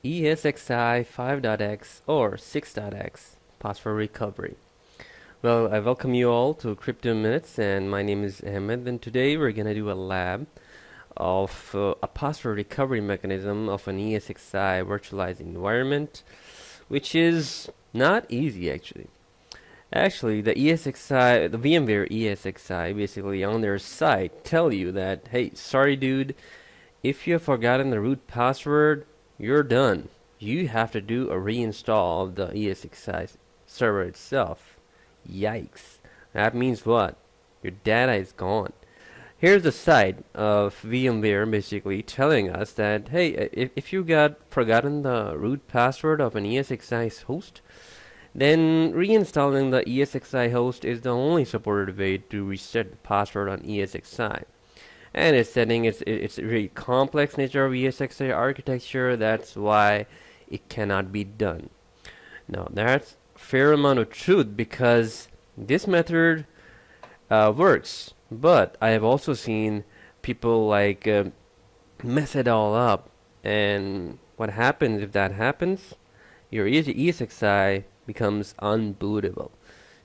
ESXi 5.x or 6.x password recovery. Well, I welcome you all to Crypto Minutes, and my name is Ahmed, and today we're gonna do a lab of a password recovery mechanism of an ESXi virtualized environment, which is not easy actually. Actually, the VMware ESXi basically on their site tell you that, hey, sorry dude, if you have forgotten the root password, you're done. You have to do a reinstall of the ESXi server itself. Yikes. That means what? Your data is gone. Here's the site of VMware basically telling us that, hey, if you got forgotten the root password of an ESXi host, then reinstalling the ESXi host is the only supported way to reset the password on ESXi. And it's setting it's a very complex nature of ESXi architecture. That's why it cannot be done. Now that's a fair amount of truth because this method works, but I have also seen people like mess it all up. And what happens if that happens? Your ESXi becomes unbootable.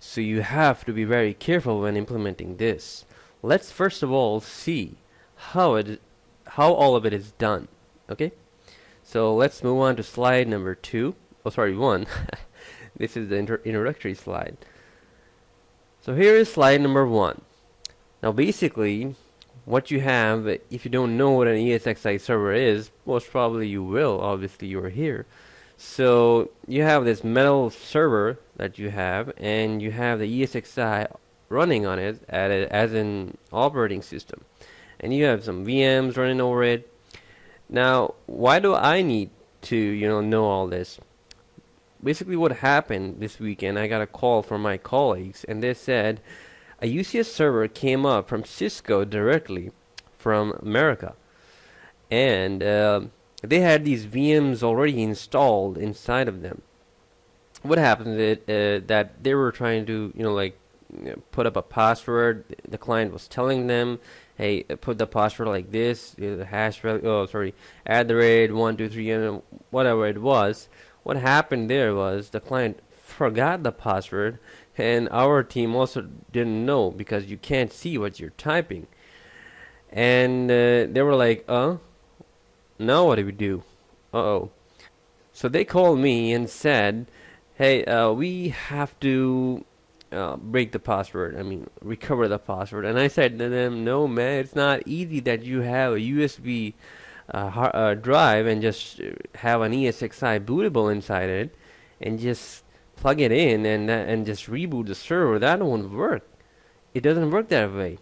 So you have to be very careful when implementing this. Let's first of all see how all of it is done. Okay, so let's move on to slide number 2. Oh, sorry, 1. This is the introductory slide. So here is slide number 1. Now basically what you have, if you don't know what an ESXi server is, most probably you will, obviously you're here. So you have this metal server that you have, and you have the ESXi running on it as an operating system, and you have some VMs running over it. Now why do I need to know all this? Basically what happened this weekend, I got a call from my colleagues, and they said a UCS server came up from Cisco directly from America, and they had these VMs already installed inside of them. What happened is that they were trying to put up a password. The client was telling them, hey, put the password like this, the hash value, @123 and whatever it was. What happened there was the client forgot the password, and our team also didn't know because you can't see what you're typing. And they were like, now what do we do? So they called me and said, hey, we have to break the password, recover the password. And I said to them, no man, it's not easy that you have a USB drive and just have an ESXi bootable inside it and just plug it in and just reboot the server. That won't work. It doesn't work that way.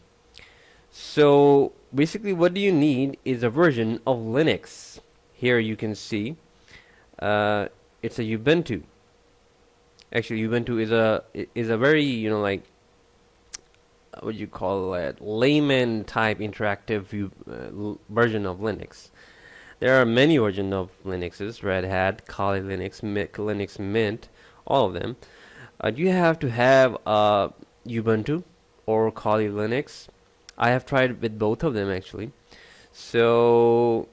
So basically what do you need is a version of Linux. Here you can see it's a Ubuntu. Actually, Ubuntu is a very what you call it, layman type interactive version of Linux. There are many versions of Linuxes: Red Hat, Kali Linux, Linux Mint, all of them. You have to have Ubuntu or Kali Linux. I have tried with both of them actually. So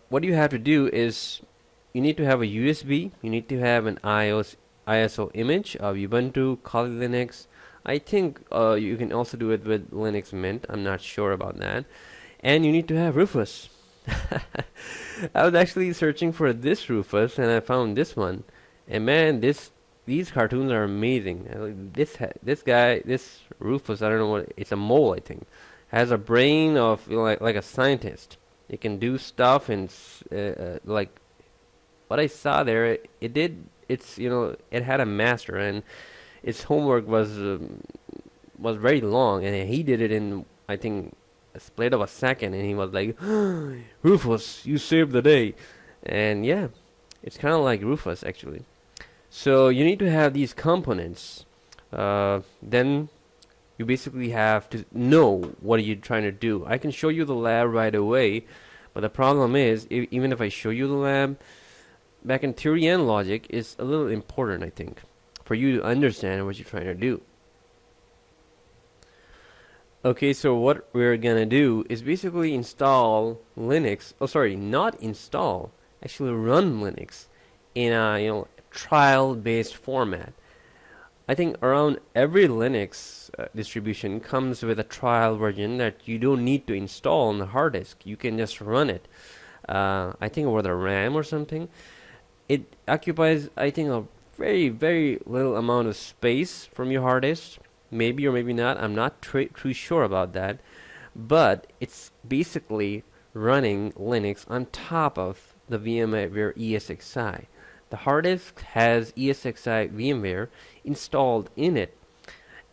what you have to do is you need to have a USB, you need to have an ISO image of Ubuntu, Kali Linux. I think you can also do it with Linux Mint. I'm not sure about that. And you need to have RUFUS. I was actually searching for this RUFUS and I found this one. And man, these cartoons are amazing. This guy, this RUFUS, I don't know what, it's a mole I think, has a brain of like a scientist. It can do stuff, and like what I saw there, it had a master, and its homework was very long, and he did it in, I think, a split of a second, and he was like, RUFUS, you saved the day. And yeah, it's kind of like RUFUS actually. So you need to have these components. Then you basically have to know what are you trying to do. I can show you the lab right away, but the problem is, even if I show you the lab, back in theory and logic is a little important, I think, for you to understand what you're trying to do. Okay, so what we're gonna do is basically install Linux. Oh, sorry, not install. actually run Linux in a trial-based format. I think around every Linux distribution comes with a trial version that you don't need to install on the hard disk. You can just run it. I think over the RAM or something. It occupies, I think, a very, very little amount of space from your hard disk. Maybe or maybe not. I'm not too sure about that. But it's basically running Linux on top of the VMware ESXi. The hard disk has ESXi VMware installed in it.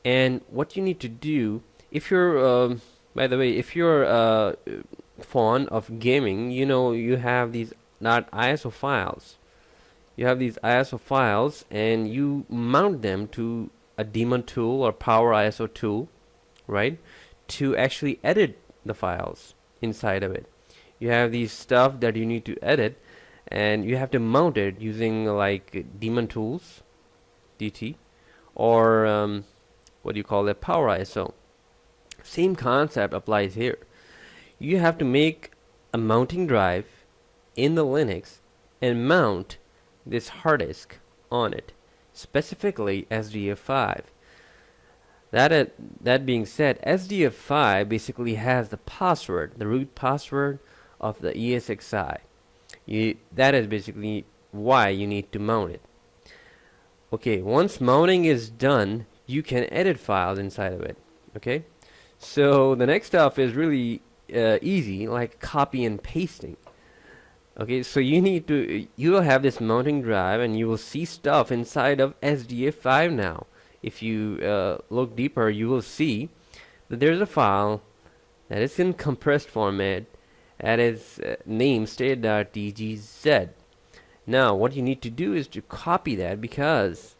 And what you need to do, if you're, by the way, if you're fond of gaming, you have these not ISO files. You have these ISO files and you mount them to a daemon tool or power ISO tool, right? To actually edit the files inside of it. You have these stuff that you need to edit and you have to mount it using like daemon tools, DT, or what do you call it, power ISO. Same concept applies here. You have to make a mounting drive in the Linux and mount this hard disk on it, specifically SDF5. That being said, SDF5 basically has the password, the root password of the ESXi. That is basically why you need to mount it. Okay, once mounting is done, you can edit files inside of it. Okay, so the next stuff is really easy, like copy and pasting. Okay, so you will have this mounting drive and you will see stuff inside of SDF5 now. If you look deeper, you will see that there's a file that is in compressed format that is named state.tgz. Now what you need to do is to copy that because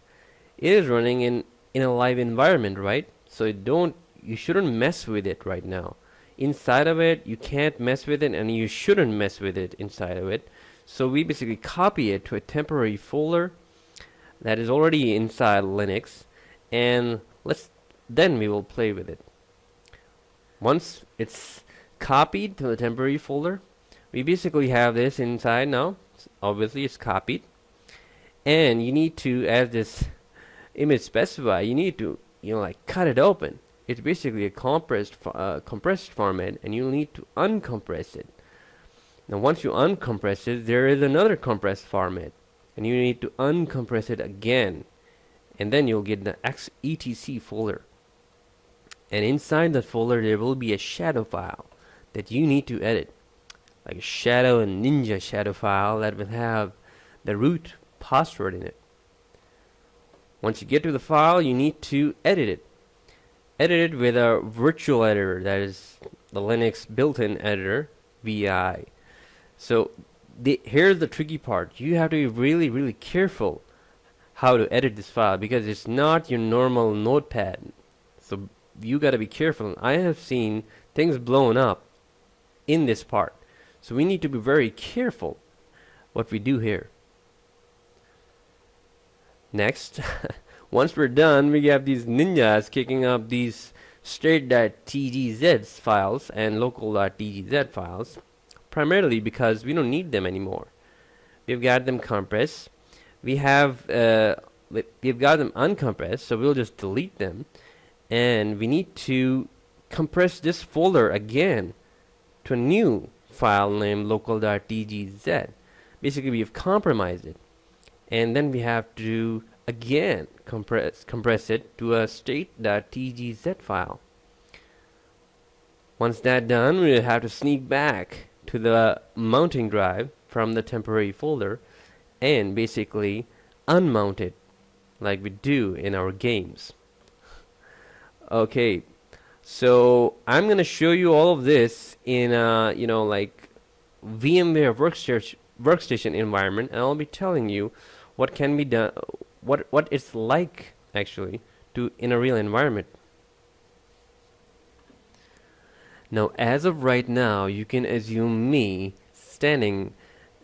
it is running in a live environment, right? So you shouldn't mess with it right now. Inside of it, you can't mess with it and you shouldn't mess with it inside of it. So we basically copy it to a temporary folder that is already inside Linux, and then we will play with it. Once it's copied to the temporary folder, we basically have this inside now. Obviously it's copied, and you need to, as this image specify, you need to like cut it open. It's basically a compressed format, and you need to uncompress it. Now once you uncompress it, there is another compressed format, and you need to uncompress it again, and then you'll get the etc folder. And inside that folder there will be a shadow file that you need to edit, like a shadow and ninja shadow file that will have the root password in it. Once you get to the file, you need to edit it. Edit it with a virtual editor, that is the Linux built-in editor, VI. So here's the tricky part. You have to be really, really careful how to edit this file because it's not your normal notepad. So you gotta be careful. I have seen things blown up in this part. So we need to be very careful what we do here. Next, once we're done, we have these ninjas kicking up these state.tgz files and local.tgz files, primarily because we don't need them anymore. We've got them compressed. We've got them uncompressed, so we'll just delete them. And we need to compress this folder again to a new file named local.tgz. Basically, we've compromised it. And then we have to again compress it to a state.tgz file. Once that's done, we'll have to sneak back to the mounting drive from the temporary folder and basically unmount it like we do in our games. Okay, so I'm gonna show you all of this in a like VMware workstation environment, and I'll be telling you what can be done, what it's like actually to in a real environment. Now as of right now, you can assume me standing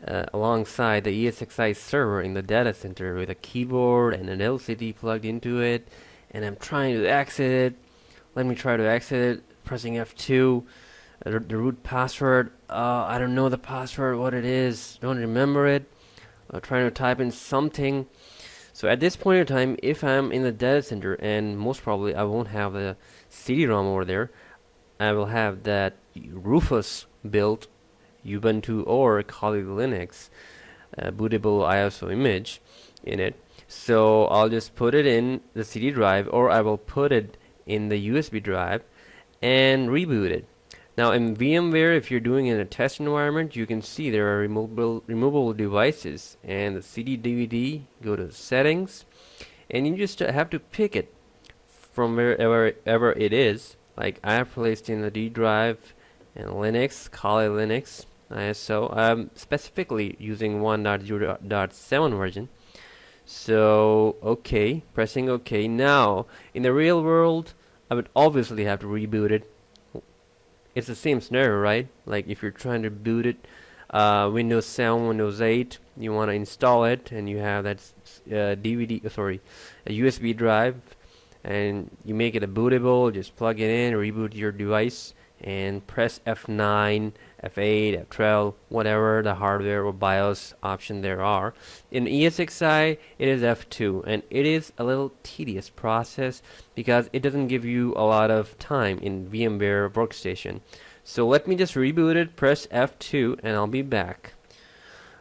alongside the ESXi server in the data center with a keyboard and an LCD plugged into it, and I'm trying to exit it. Let me try to exit it, pressing F2. The root password, I don't know the password, what it is, don't remember it. Trying to type in something. So at this point in time, if I'm in the data center, and most probably I won't have the CD-ROM over there, I will have that RUFUS built Ubuntu or Kali Linux bootable ISO image in it. So I'll just put it in the CD drive, or I will put it in the USB drive and reboot it. Now in VMware, if you're doing it in a test environment, you can see there are removable devices, and the CD DVD, go to settings, and you just have to pick it from wherever it is. Like I have placed in the D drive and Linux, Kali Linux ISO. I'm specifically using 1.0.7 version. So okay, pressing OK. Now in the real world, I would obviously have to reboot it. It's the same scenario, right? Like if you're trying to boot it, Windows 7, Windows 8, you want to install it, and you have that a USB drive, and you make it a bootable. Just plug it in, reboot your device, and press F9, F8, F12, whatever the hardware or BIOS option there are. In ESXi, it is F2, and it is a little tedious process because it doesn't give you a lot of time in VMware Workstation. So let me just reboot it, press F2, and I'll be back.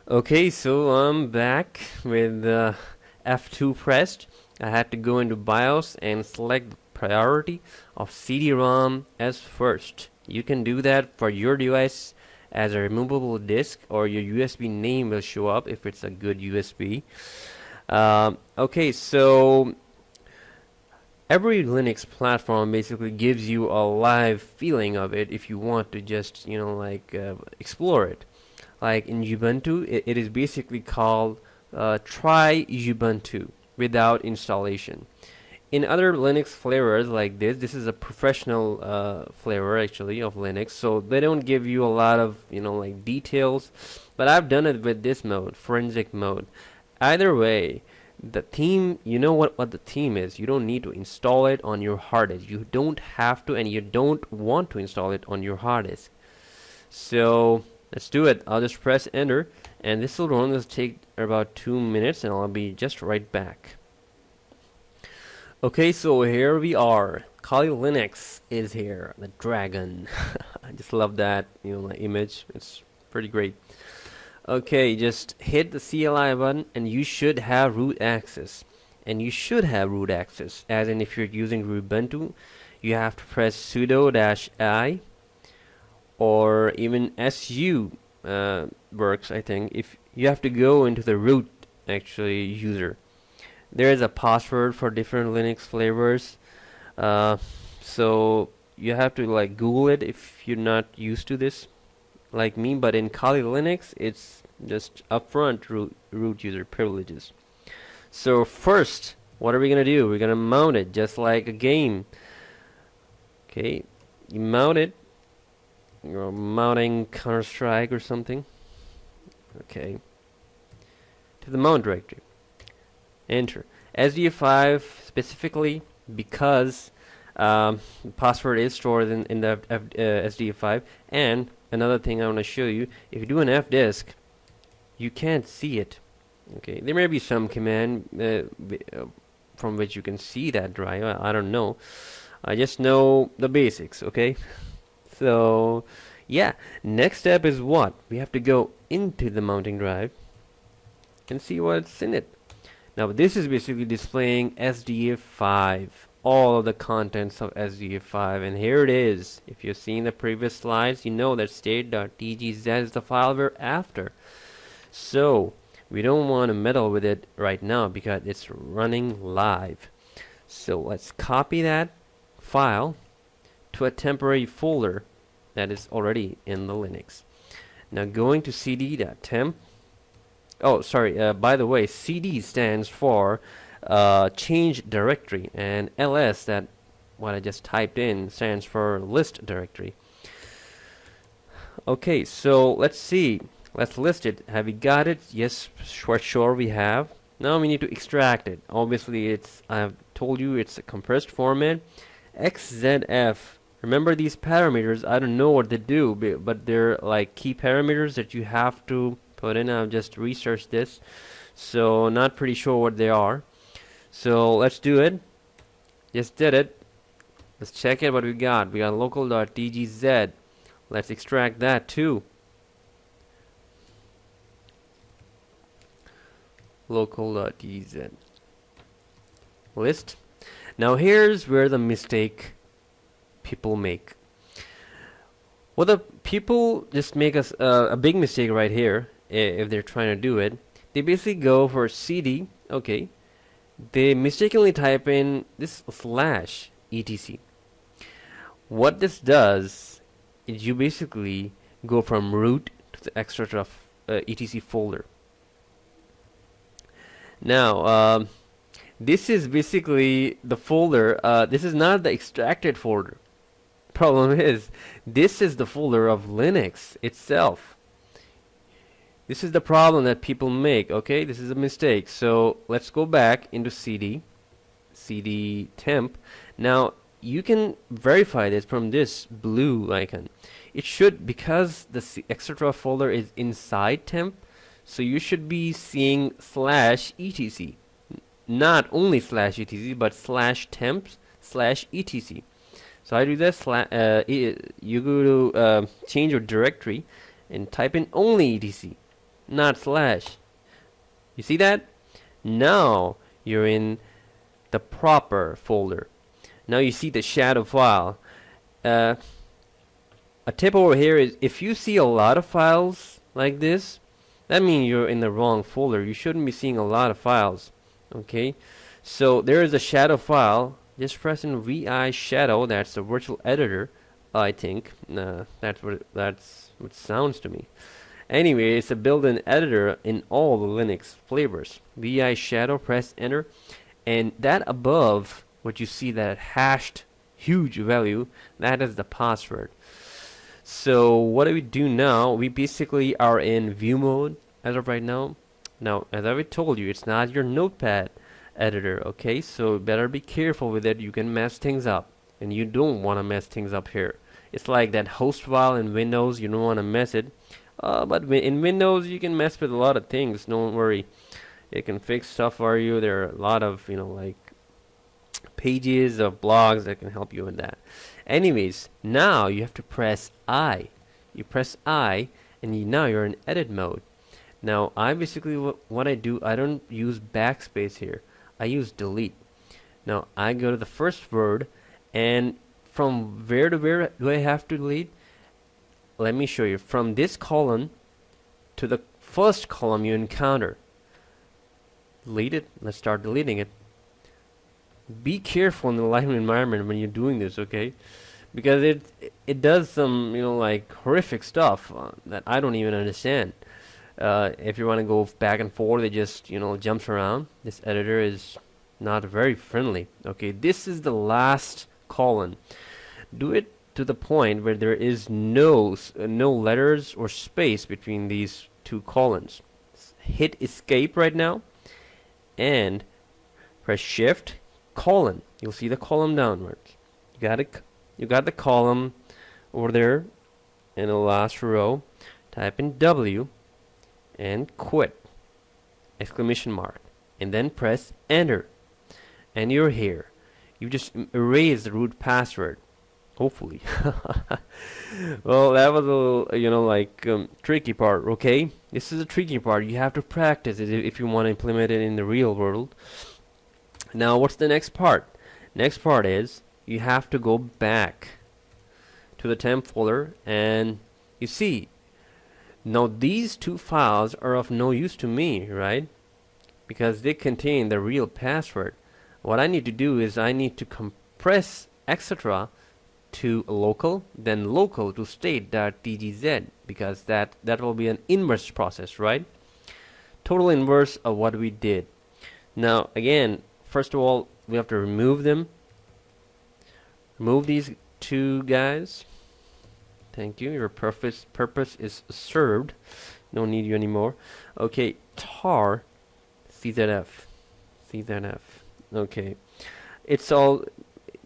Okay, so I'm back with F2 pressed. I had to go into BIOS and select priority of CD-ROM as first. You can do that for your device as a removable disk, or your USB name will show up if it's a good USB. Okay, so every Linux platform basically gives you a live feeling of it if you want to just, explore it. Like in Ubuntu, it is basically called try Ubuntu without installation. In other Linux flavors like this is a professional flavor actually of Linux, so they don't give you a lot of details, but I've done it with this mode, forensic mode. Either way, the theme, you know what the theme is. You don't need to install it on your hard disk. You don't have to, and you don't want to install it on your hard disk. So let's do it. I'll just press enter, and this will run. This will take about 2 minutes, and I'll be just right back. Okay, so here we are. Kali Linux is here, the dragon. I just love that, image. It's pretty great. Okay, just hit the CLI button, and you should have root access. And you should have root access, as in if you're using Ubuntu, you have to press sudo-i, or even su works, I think. If you have to go into the root actually user. There is a password for different Linux flavors, so you have to Google it if you're not used to this like me. But in Kali Linux, it's just upfront root user privileges. So first, what are we gonna do? We're gonna mount it just like a game. Okay, you mount it. You're mounting Counter-Strike or something. Okay, to the mount directory. Enter SDF5 specifically because the password is stored in the SDF5. And another thing I want to show you, if you do an fdisk, you can't see it. Okay, there may be some command from which you can see that drive. I don't know. I just know the basics. Okay, so yeah, next step is what? We have to go into the mounting drive and see what's in it. Now this is basically displaying SDF5, all of the contents of SDF5, and here it is. If you've seen the previous slides, you know that state.tgz is the file we're after. So we don't want to meddle with it right now because it's running live. So let's copy that file to a temporary folder that is already in the Linux. Now going to cd.temp. Oh, sorry, by the way, CD stands for change directory, and ls, that what I just typed in, stands for list directory. Okay, so let's see. Let's list it. Have we got it? Yes, for sure we have. Now we need to extract it. Obviously, I've told you it's a compressed format. XZF Remember these parameters, I don't know what they do, but they're like key parameters that you have to put in. I've just researched this, so not pretty sure what they are. So let's do it. Just did it. Let's check it what we got. We got local.tgz. Let's extract that too. Local.tgz list. Now here's where the mistake people make. Well, the people just make us a big mistake right here. If they're trying to do it, they basically go for cd. Okay, they mistakenly type in this slash etc. What this does is you basically go from root to the etc etc folder. Now this is basically the folder. This is not the extracted folder. Problem is, this is the folder of Linux itself. This is the problem that people make. Okay, this is a mistake. So let's go back into cd temp. Now you can verify this from this blue icon. It should, because the etc folder is inside temp, so you should be seeing slash etc. Not only slash etc, but slash temp slash etc. So I do this. You go to change your directory and type in only etc, not slash. You see that? Now you're in the proper folder. Now you see the shadow file. A tip over here is, if you see a lot of files like this, that means you're in the wrong folder. You shouldn't be seeing a lot of files. Okay, so there is a shadow file. Just press in vi shadow. That's the virtual editor, I think. That's what it sounds to me. Anyway, it's a built-in editor in all the Linux flavors. Vi shadow, press enter, and that above, what you see, that hashed huge value, that is the password. So what do we do now? We basically are in view mode as of right now. Now, as I told you, it's not your notepad editor, okay? So better be careful with it. You can mess things up, and you don't want to mess things up here. It's like that host file in Windows. You don't want to mess it, but in Windows you can mess with a lot of things. Don't worry, it can fix stuff for you. There are a lot of, like pages of blogs that can help you in that. Anyways, now you have to press I. You press I, and now you're in edit mode. Now I basically, what I do, I don't use backspace here. I use delete. Now I go to the first word, and from where to where do I have to delete? Let me show you. From this column to the first column you encounter. Delete it. Let's start deleting it. Be careful in the live environment when you're doing this, okay? Because it does some, like horrific stuff that I don't even understand. If you want to go back and forth, it just, jumps around. This editor is not very friendly. Okay, this is the last column. Do it to the point where there is no letters or space between these two columns. Hit escape right now and press shift colon. You'll see the column downwards. You got the column over there in the last row. Type in W and quit, exclamation mark, and then press enter, and you're here. You just erase the root password, hopefully. Well, that was a little tricky part. Okay, this is a tricky part. You have to practice it if you want to implement it in the real world. Now what's the next part? Next part is you have to go back to the temp folder, and you see, now these two files are of no use to me, right? Because they contain the real password. What I need to do is I need to compress etc to local, then local to state.tgz, because that will be an inverse process, right? Total inverse of what we did. Now again, first of all, we have to remove them. Remove these two guys. Thank you. Your purpose is served. Don't need you anymore. Okay, tar CZF. Okay, it's all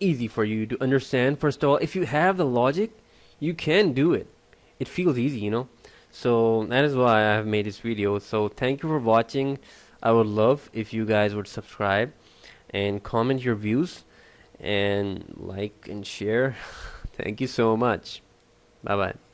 easy for you to understand. First of all, if you have the logic, you can do it. It feels easy, you know. So that is why I have made this video. So thank you for watching. I would love if you guys would subscribe and comment your views and like and share. Thank you so much. Bye bye.